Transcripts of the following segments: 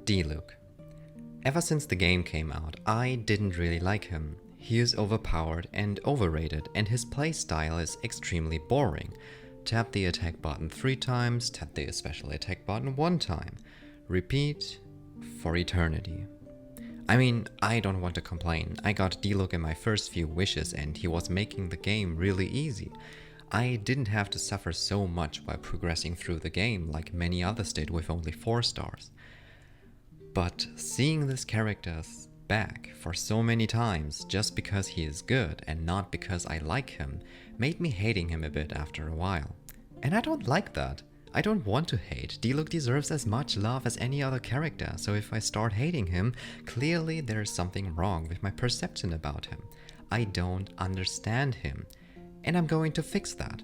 Diluc. Ever since the game came out, I didn't really like him. He is overpowered and overrated, and his playstyle is extremely boring. Tap the attack button 3 times, tap the special attack button 1 time. Repeat for eternity. I mean, I don't want to complain. I got Diluc in my first few wishes and he was making the game really easy. I didn't have to suffer so much while progressing through the game like many others did with only 4 stars. But seeing this character's back for so many times just because he is good and not because I like him made me hating him a bit after a while. And I don't like that. I don't want to hate. Diluc deserves as much love as any other character, so if I start hating him, clearly there is something wrong with my perception about him. I don't understand him. And I'm going to fix that.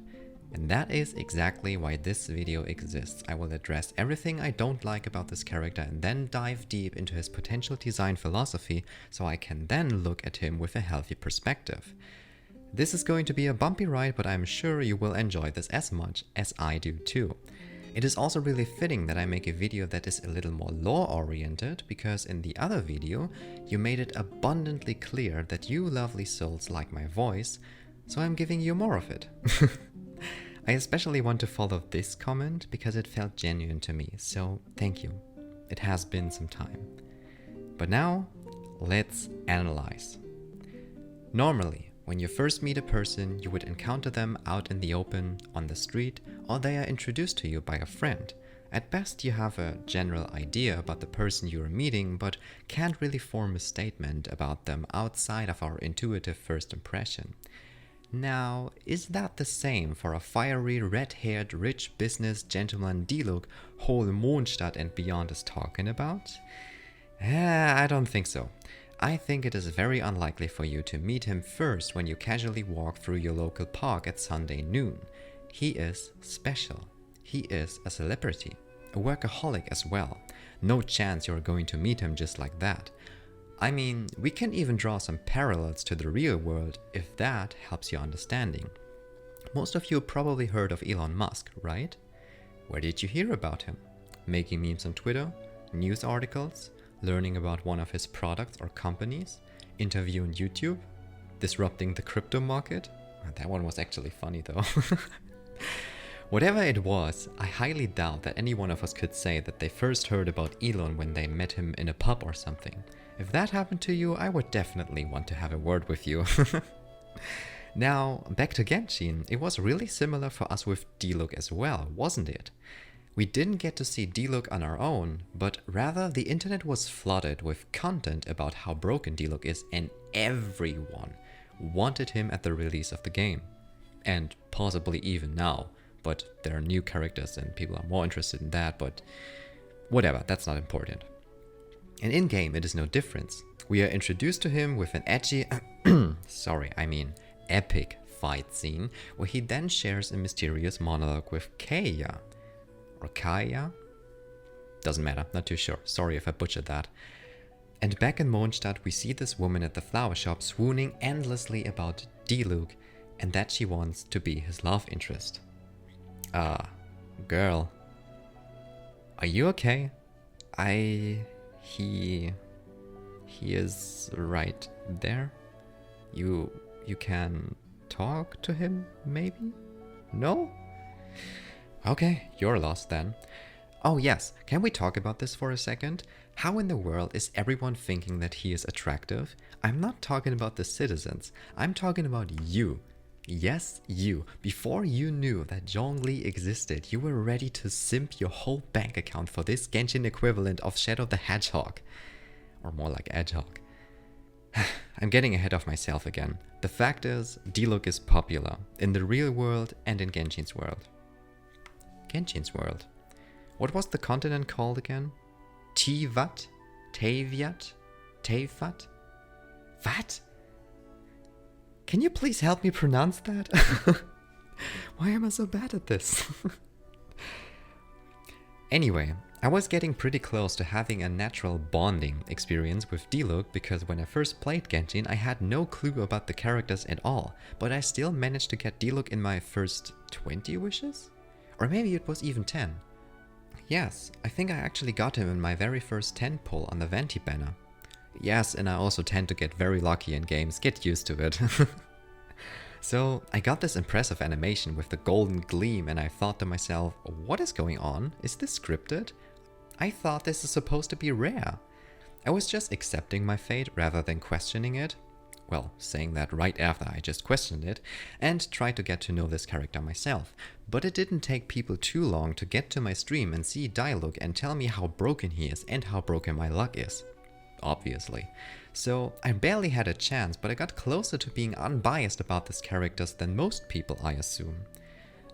And that is exactly why this video exists. I will address everything I don't like about this character and then dive deep into his potential design philosophy so I can then look at him with a healthy perspective. This is going to be a bumpy ride, but I'm sure you will enjoy this as much as I do too. It is also really fitting that I make a video that is a little more lore-oriented, because in the other video, you made it abundantly clear that you lovely souls like my voice, so I'm giving you more of it. I especially want to follow this comment because it felt genuine to me, so thank you. It has been some time. But now, let's analyze. Normally, when you first meet a person, you would encounter them out in the open, on the street, or they are introduced to you by a friend. At best, you have a general idea about the person you are meeting, but can't really form a statement about them outside of our intuitive first impression. Now, is that the same for a fiery, red-haired, rich business gentleman Diluc whole Mondstadt and beyond is talking about? I don't think so. I think it is very unlikely for you to meet him first when you casually walk through your local park at Sunday noon. He is special. He is a celebrity, a workaholic as well. No chance you're going to meet him just like that. I mean, we can even draw some parallels to the real world if that helps your understanding. Most of you probably heard of Elon Musk, right? Where did you hear about him? Making memes on Twitter? News articles? Learning about one of his products or companies, interview on YouTube, disrupting the crypto market. That one was actually funny though. Whatever it was, I highly doubt that any one of us could say that they first heard about Elon when they met him in a pub or something. If that happened to you, I would definitely want to have a word with you. Now, back to Genshin, it was really similar for us with Diluc as well, wasn't it? We didn't get to see Diluc on our own, but rather the internet was flooded with content about how broken Diluc is, and everyone wanted him at the release of the game. And possibly even now, but there are new characters and people are more interested in that, but whatever, that's not important. And in-game it is no difference. We are introduced to him with an edgy, epic fight scene, where he then shares a mysterious monologue with Kaya. Or Kaya? Doesn't matter, not too sure. Sorry if I butchered that. And back in Mondstadt, we see this woman at the flower shop swooning endlessly about Diluc and that she wants to be his love interest. Girl. Are you okay? He is right there. You can talk to him, maybe? No? Okay, you're lost then. Oh yes, can we talk about this for a second? How in the world is everyone thinking that he is attractive? I'm not talking about the citizens, I'm talking about you. Yes, you. Before you knew that Zhongli existed, you were ready to simp your whole bank account for this Genshin equivalent of Shadow the Hedgehog. Or more like Edgehog. I'm getting ahead of myself again. The fact is, Diluc is popular, in the real world and in Genshin's world. Genshin's world. What was the continent called again? Tivat? Taviat? Tayfat? What? Can you please help me pronounce that? Why am I so bad at this? Anyway, I was getting pretty close to having a natural bonding experience with Diluc because when I first played Genshin I had no clue about the characters at all, but I still managed to get Diluc in my first 20 wishes? Or maybe it was even 10. Yes, I think I actually got him in my very first 10 pull on the Venti banner. Yes, and I also tend to get very lucky in games, get used to it. So I got this impressive animation with the golden gleam and I thought to myself, what is going on? Is this scripted? I thought this is supposed to be rare. I was just accepting my fate rather than questioning it. Well, saying that right after I just questioned it and tried to get to know this character myself. But it didn't take people too long to get to my stream and see Diluc and tell me how broken he is and how broken my luck is. Obviously. So I barely had a chance, but I got closer to being unbiased about these characters than most people, I assume.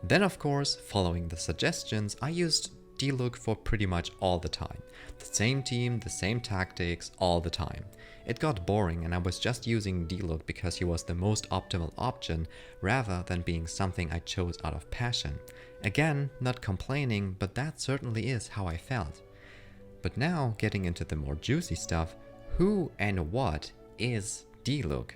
Then of course, following the suggestions, I used Diluc for pretty much all the time. The same team, the same tactics, all the time. It got boring and I was just using Diluc because he was the most optimal option rather than being something I chose out of passion. Again, not complaining, but that certainly is how I felt. But now, getting into the more juicy stuff, who and what is Diluc?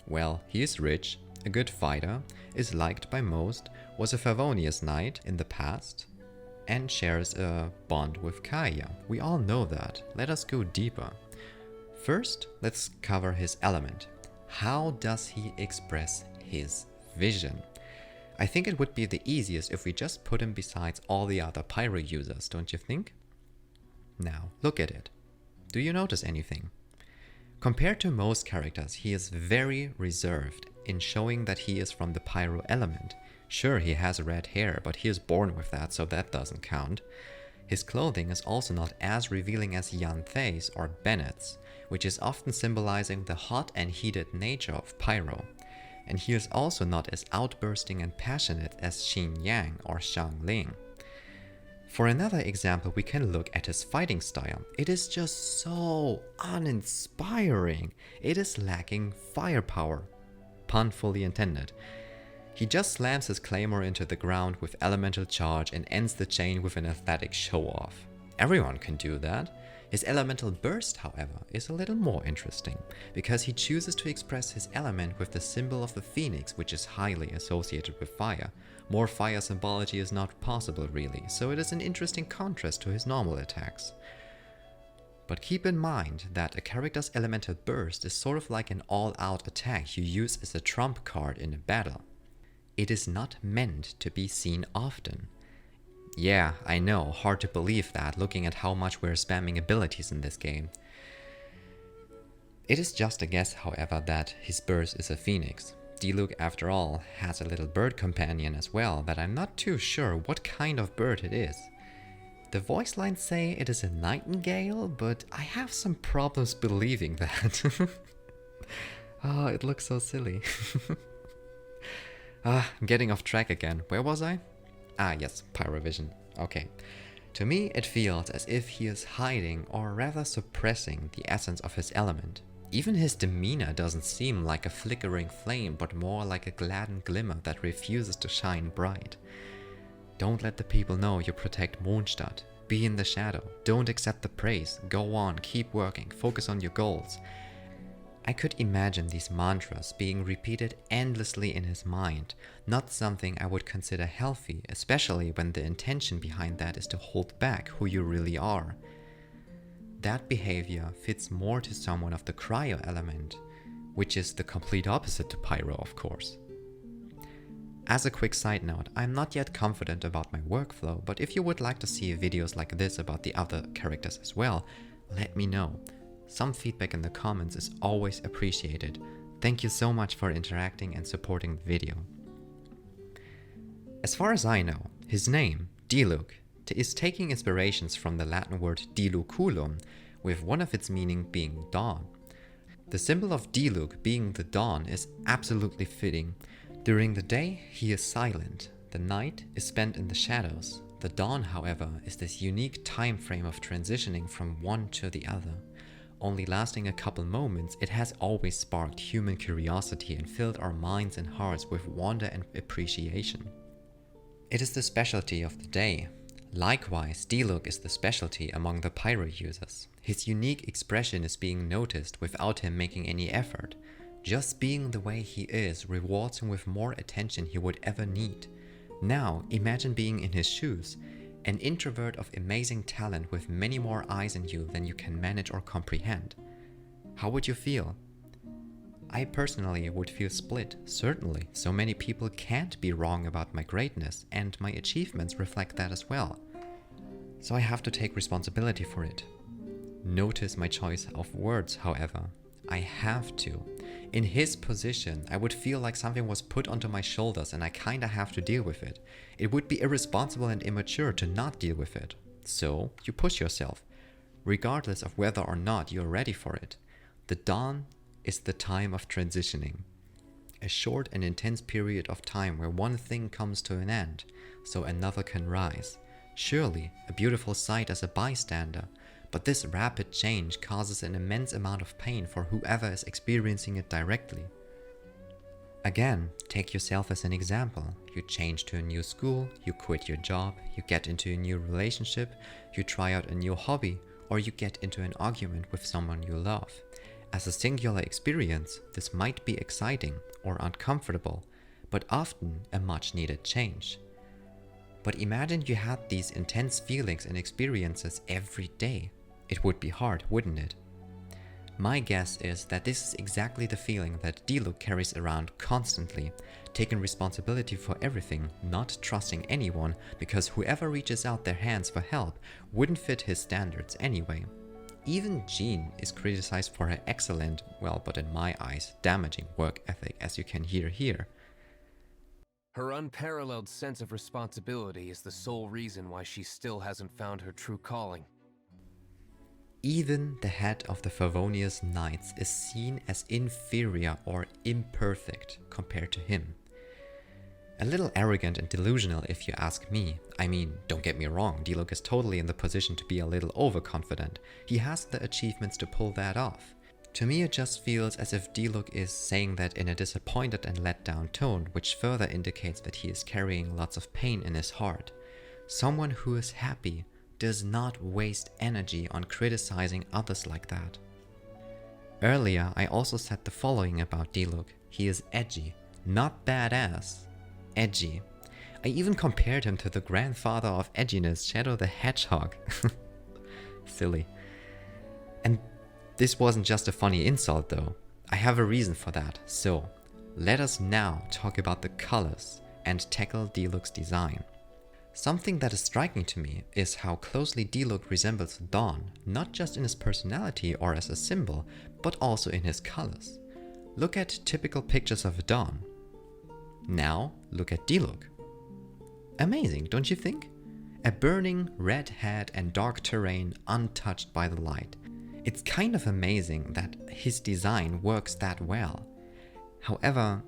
Well, he is rich, a good fighter, is liked by most, was a Favonius knight in the past, and shares a bond with Kaeya. We all know that. Let us go deeper. First, let's cover his element. How does he express his vision? I think it would be the easiest if we just put him besides all the other pyro users, don't you think? Now, look at it. Do you notice anything? Compared to most characters, he is very reserved in showing that he is from the pyro element. Sure, he has red hair, but he is born with that, so that doesn't count. His clothing is also not as revealing as Yanthei's or Bennett's, which is often symbolizing the hot and heated nature of pyro. And he is also not as outbursting and passionate as Xin Yang or Shang Ling. For another example, we can look at his fighting style. It is just so uninspiring. It is lacking firepower. Pun fully intended. He just slams his claymore into the ground with elemental charge and ends the chain with an athletic show-off. Everyone can do that. His elemental burst, however, is a little more interesting, because he chooses to express his element with the symbol of the phoenix, which is highly associated with fire. More fire symbology is not possible really, so it is an interesting contrast to his normal attacks. But keep in mind that a character's elemental burst is sort of like an all-out attack you use as a trump card in a battle. It is not meant to be seen often. Yeah, I know, hard to believe that looking at how much we're spamming abilities in this game. It is just a guess, however, that his burst is a phoenix. Diluc, after all, has a little bird companion as well that I'm not too sure what kind of bird it is. The voice lines say it is a nightingale, but I have some problems believing that. Oh, it looks so silly. I'm getting off track again. Where was I? Ah, yes, Pyrovision. Okay. To me, it feels as if he is hiding, or rather suppressing, the essence of his element. Even his demeanor doesn't seem like a flickering flame, but more like a gladdened glimmer that refuses to shine bright. Don't let the people know you protect Mondstadt. Be in the shadow. Don't accept the praise. Go on, keep working, focus on your goals. I could imagine these mantras being repeated endlessly in his mind, not something I would consider healthy, especially when the intention behind that is to hold back who you really are. That behavior fits more to someone of the cryo element, which is the complete opposite to pyro, of course. As a quick side note, I'm not yet confident about my workflow, but if you would like to see videos like this about the other characters as well, let me know. Some feedback in the comments is always appreciated. Thank you so much for interacting and supporting the video. As far as I know, his name, Diluc, is taking inspirations from the Latin word diluculum, with one of its meaning being dawn. The symbol of Diluc being the dawn is absolutely fitting. During the day, he is silent. The night is spent in the shadows. The dawn, however, is this unique time frame of transitioning from one to the other. Only lasting a couple moments, it has always sparked human curiosity and filled our minds and hearts with wonder and appreciation. It is the specialty of the day. Likewise, Diluc is the specialty among the pyro users. His unique expression is being noticed without him making any effort. Just being the way he is rewards him with more attention he would ever need. Now, imagine being in his shoes. An introvert of amazing talent with many more eyes in you than you can manage or comprehend. How would you feel? I personally would feel split, certainly. So many people can't be wrong about my greatness, and my achievements reflect that as well. So I have to take responsibility for it. Notice my choice of words, however. I have to. In his position, I would feel like something was put onto my shoulders and I kinda have to deal with it. It would be irresponsible and immature to not deal with it. So, you push yourself, regardless of whether or not you're ready for it. The dawn is the time of transitioning. A short and intense period of time where one thing comes to an end, so another can rise. Surely, a beautiful sight as a bystander, but this rapid change causes an immense amount of pain for whoever is experiencing it directly. Again, take yourself as an example. You change to a new school, you quit your job, you get into a new relationship, you try out a new hobby, or you get into an argument with someone you love. As a singular experience, this might be exciting or uncomfortable, but often a much needed change. But imagine you had these intense feelings and experiences every day. It would be hard, wouldn't it? My guess is that this is exactly the feeling that Diluc carries around constantly, taking responsibility for everything, not trusting anyone because whoever reaches out their hands for help wouldn't fit his standards anyway. Even Jean is criticized for her excellent, well, but in my eyes, damaging work ethic, as you can hear here. Her unparalleled sense of responsibility is the sole reason why she still hasn't found her true calling. Even the head of the Favonius Knights is seen as inferior or imperfect compared to him. A little arrogant and delusional if you ask me. I mean, don't get me wrong, Diluc is totally in the position to be a little overconfident. He has the achievements to pull that off. To me it just feels as if Diluc is saying that in a disappointed and let down tone, which further indicates that he is carrying lots of pain in his heart. Someone who is happy does not waste energy on criticizing others like that. Earlier I also said the following about Diluc. He is edgy, not badass. Edgy. I even compared him to the grandfather of edginess, Shadow the Hedgehog. Silly. And this wasn't just a funny insult though. I have a reason for that. So, let us now talk about the colors and tackle Diluc's design. Something that is striking to me is how closely Diluc resembles Dawn, not just in his personality or as a symbol, but also in his colors. Look at typical pictures of Dawn. Now, look at Diluc. Amazing, don't you think? A burning red head and dark terrain untouched by the light. It's kind of amazing that his design works that well. However,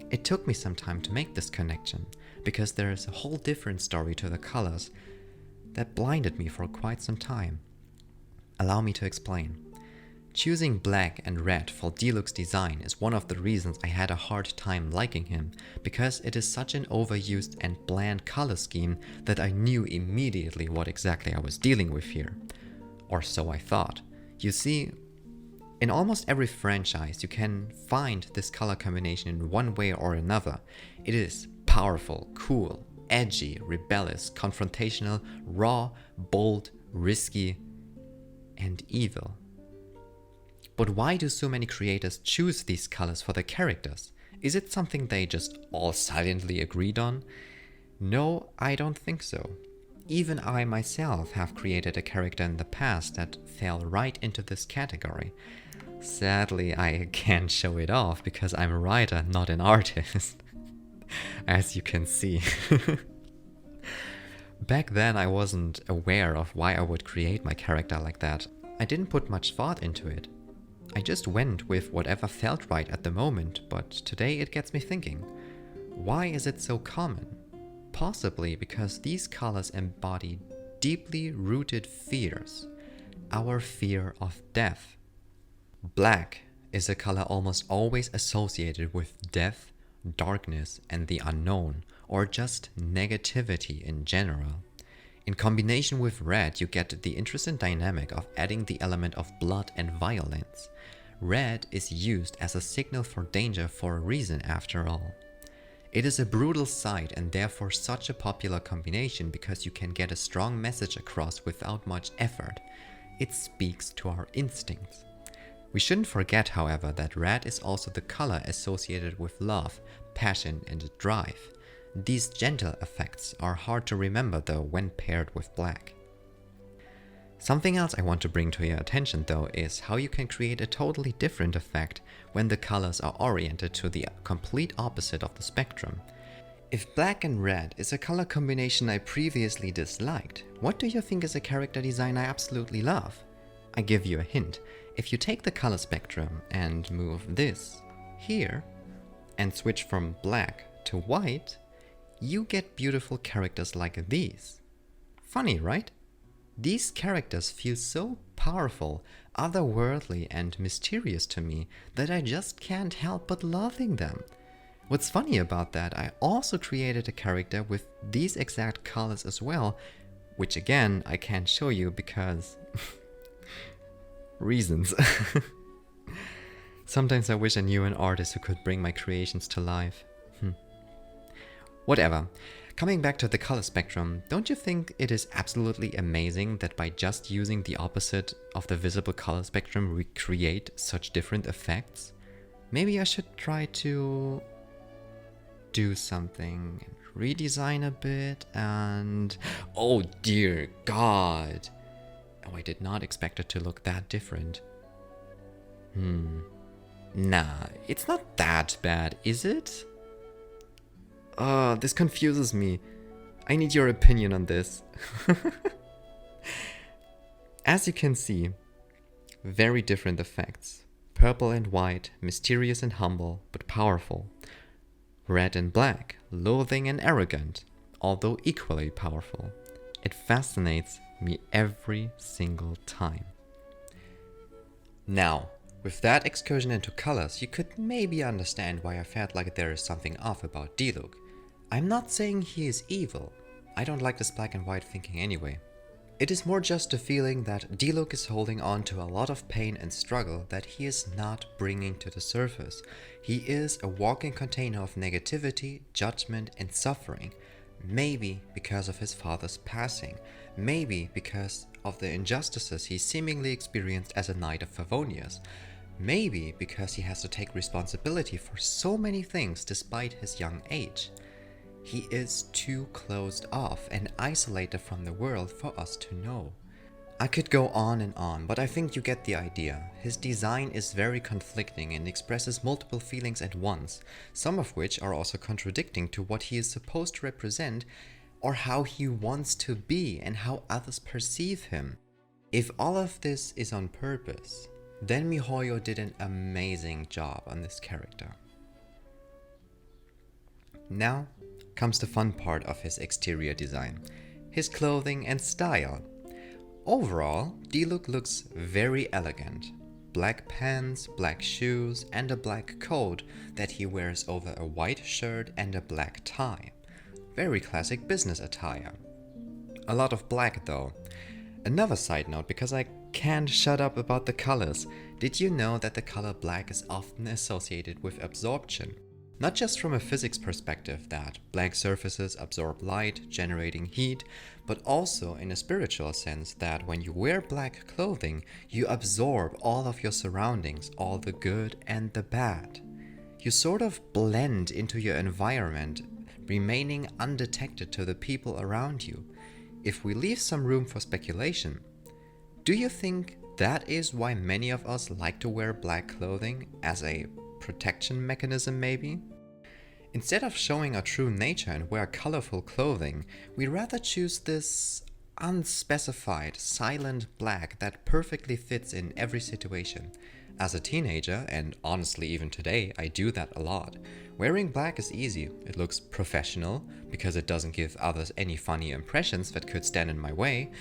it took me some time to make this connection, because there is a whole different story to the colors that blinded me for quite some time. Allow me to explain. Choosing black and red for Diluc's design is one of the reasons I had a hard time liking him, because it is such an overused and bland color scheme that I knew immediately what exactly I was dealing with here. Or so I thought. You see, in almost every franchise you can find this color combination in one way or another. It is powerful, cool, edgy, rebellious, confrontational, raw, bold, risky, and evil. But why do so many creators choose these colors for their characters? Is it something they just all silently agreed on? No, I don't think so. Even I myself have created a character in the past that fell right into this category. Sadly, I can't show it off because I'm a writer, not an artist. As you can see. Back then I wasn't aware of why I would create my character like that. I didn't put much thought into it. I just went with whatever felt right at the moment, but today it gets me thinking. Why is it so common? Possibly because these colors embody deeply rooted fears. Our fear of death. Black is a color almost always associated with death, darkness, and the unknown, or just negativity in general. In combination with red, you get the interesting dynamic of adding the element of blood and violence. Red is used as a signal for danger for a reason after all. It is a brutal sight and therefore such a popular combination because you can get a strong message across without much effort. It speaks to our instincts. We shouldn't forget, however, that red is also the color associated with love, passion, and drive. These gentle effects are hard to remember though when paired with black. Something else I want to bring to your attention though is how you can create a totally different effect when the colors are oriented to the complete opposite of the spectrum. If black and red is a color combination I previously disliked, what do you think is a character design I absolutely love? I give you a hint. If you take the color spectrum and move this here and switch from black to white, you get beautiful characters like these. Funny, right? These characters feel so powerful, otherworldly, and mysterious to me that I just can't help but loving them. What's funny about that, I also created a character with these exact colors as well, which again I can't show you because reasons. Sometimes I wish I knew an artist who could bring my creations to life. Whatever. Coming back to the color spectrum, don't you think it is absolutely amazing that by just using the opposite of the visible color spectrum we create such different effects? Maybe I should try to do something, redesign a bit and... Oh dear God! Oh, I did not expect it to look that different. Nah, it's not that bad, is it? This confuses me. I need your opinion on this. As you can see, very different effects. Purple and white, mysterious and humble, but powerful. Red and black, loathing and arrogant, although equally powerful. It fascinates me every single time. Now, with that excursion into colors, you could maybe understand why I felt like there is something off about Diluc. I'm not saying he is evil. I don't like this black and white thinking anyway. It is more just a feeling that Diluc is holding on to a lot of pain and struggle that he is not bringing to the surface. He is a walking container of negativity, judgment, and suffering. Maybe because of his father's passing. Maybe because of the injustices he seemingly experienced as a Knight of Favonius. Maybe because he has to take responsibility for so many things despite his young age. He is too closed off and isolated from the world for us to know. I could go on, but I think you get the idea. His design is very conflicting and expresses multiple feelings at once, some of which are also contradicting to what he is supposed to represent or how he wants to be and how others perceive him. If all of this is on purpose, then MiHoYo did an amazing job on this character. Now comes the fun part of his exterior design, his clothing and style. Overall, Diluc looks very elegant. Black pants, black shoes, and a black coat that he wears over a white shirt and a black tie. Very classic business attire. A lot of black though. Another side note, because I can't shut up about the colors. Did you know that the color black is often associated with absorption? Not just from a physics perspective that black surfaces absorb light, generating heat, but also in a spiritual sense that when you wear black clothing, you absorb all of your surroundings, all the good and the bad. You sort of blend into your environment, remaining undetected to the people around you. If we leave some room for speculation, do you think that is why many of us like to wear black clothing as a protection mechanism maybe? Instead of showing our true nature and wear colorful clothing, we rather choose this unspecified, silent black that perfectly fits in every situation. As a teenager, and honestly even today, I do that a lot. Wearing black is easy. It looks professional because it doesn't give others any funny impressions that could stand in my way.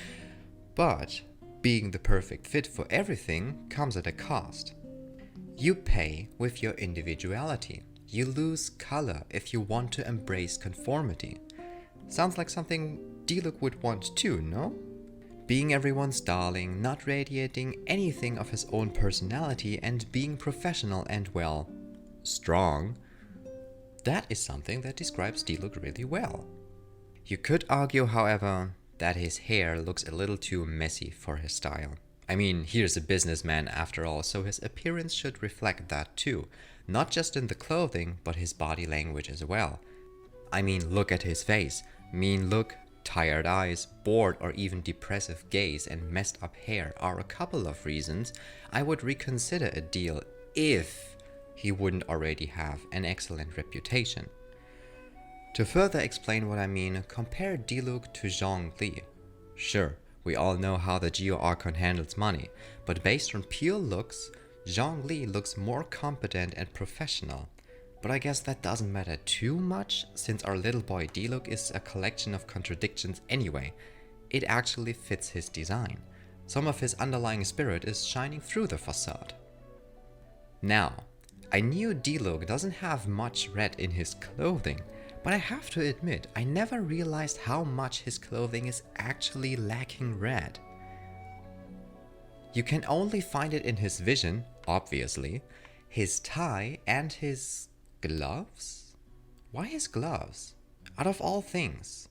But being the perfect fit for everything comes at a cost. You pay with your individuality. You lose color if you want to embrace conformity. Sounds like something Diluc would want too, no? Being everyone's darling, not radiating anything of his own personality and being professional and, well, strong. That is something that describes Diluc really well. You could argue, however, that his hair looks a little too messy for his style. I mean, he's a businessman after all, so his appearance should reflect that too. Not just in the clothing, but his body language as well. I mean, look at his face. Mean look, tired eyes, bored or even depressive gaze, and messed up hair are a couple of reasons I would reconsider a deal if he wouldn't already have an excellent reputation. To further explain what I mean, compare Diluc to Zhongli. Sure, we all know how the Geo Archon handles money, but based on pure looks, Zhongli looks more competent and professional. But I guess that doesn't matter too much, since our little boy Diluc is a collection of contradictions anyway. It actually fits his design. Some of his underlying spirit is shining through the facade. Now, I knew Diluc doesn't have much red in his clothing, but I have to admit, I never realized how much his clothing is actually lacking red. You can only find it in his vision, obviously, his tie and his gloves? Why his gloves? Out of all things.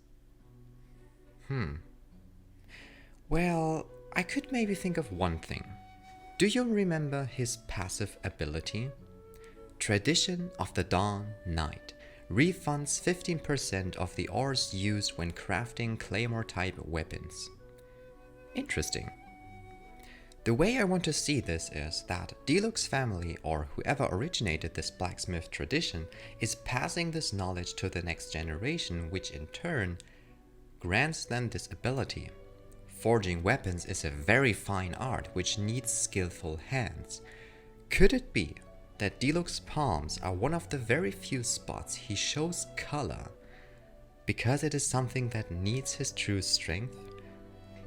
Well, I could maybe think of one thing. Do you remember his passive ability? Tradition of the Dawn Night refunds 15% of the ores used when crafting claymore-type weapons. Interesting. The way I want to see this is that Diluc's family, or whoever originated this blacksmith tradition, is passing this knowledge to the next generation, which in turn grants them this ability. Forging weapons is a very fine art which needs skillful hands. Could it be that Diluc's palms are one of the very few spots he shows color because it is something that needs his true strength?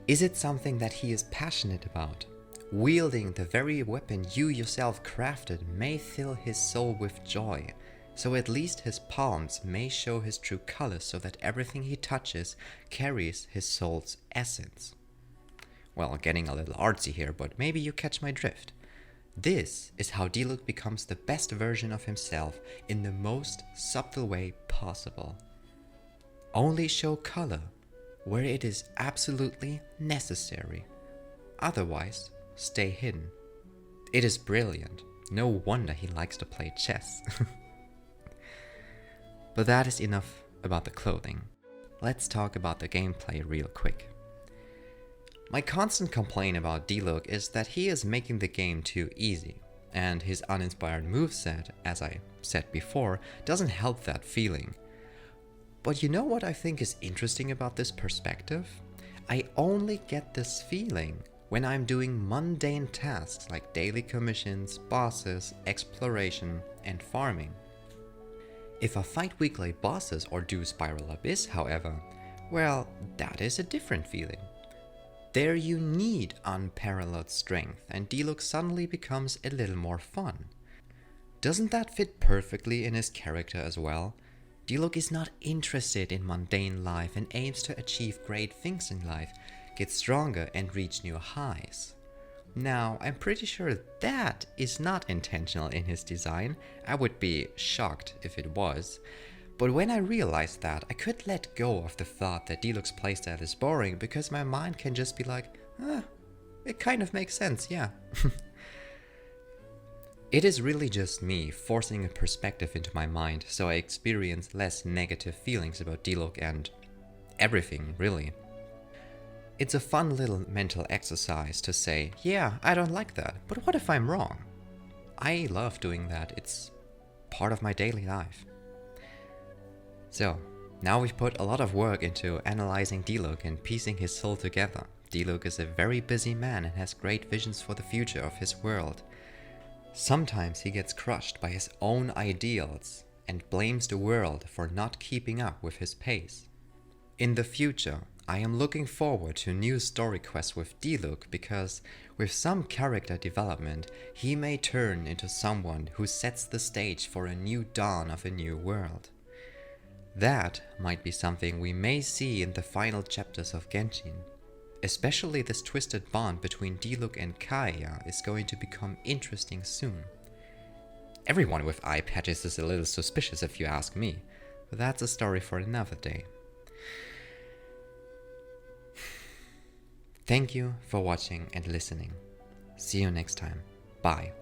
Is it something that he is passionate about? Wielding the very weapon you yourself crafted may fill his soul with joy, so at least his palms may show his true colors so that everything he touches carries his soul's essence. Well, getting a little artsy here, but maybe you catch my drift. This is how Diluc becomes the best version of himself in the most subtle way possible. Only show color where it is absolutely necessary. Otherwise, stay hidden. It is brilliant. No wonder he likes to play chess. But that is enough about the clothing. Let's talk about the gameplay real quick. My constant complaint about Diluc is that he is making the game too easy, and his uninspired moveset, as I said before, doesn't help that feeling. But you know what I think is interesting about this perspective? I only get this feeling when I'm doing mundane tasks like daily commissions, bosses, exploration, and farming. If I fight weekly bosses or do Spiral Abyss, however, well, that is a different feeling. There you need unparalleled strength, and Diluc suddenly becomes a little more fun. Doesn't that fit perfectly in his character as well? Diluc is not interested in mundane life and aims to achieve great things in life, get stronger and reach new highs. Now, I'm pretty sure that is not intentional in his design. I would be shocked if it was. But when I realized that, I could let go of the thought that Diluc's playstyle is boring because my mind can just be like, it kind of makes sense, yeah. It is really just me forcing a perspective into my mind so I experience less negative feelings about Diluc and everything, really. It's a fun little mental exercise to say, yeah, I don't like that, but what if I'm wrong? I love doing that, it's part of my daily life. So, now we've put a lot of work into analyzing Diluc and piecing his soul together. Diluc is a very busy man and has great visions for the future of his world. Sometimes he gets crushed by his own ideals and blames the world for not keeping up with his pace. In the future, I am looking forward to new story quests with Diluc because with some character development, he may turn into someone who sets the stage for a new dawn of a new world. That might be something we may see in the final chapters of Genshin. Especially this twisted bond between Diluc and Kaeya is going to become interesting soon. Everyone with eye patches is a little suspicious if you ask me, but that's a story for another day. Thank you for watching and listening. See you next time. Bye.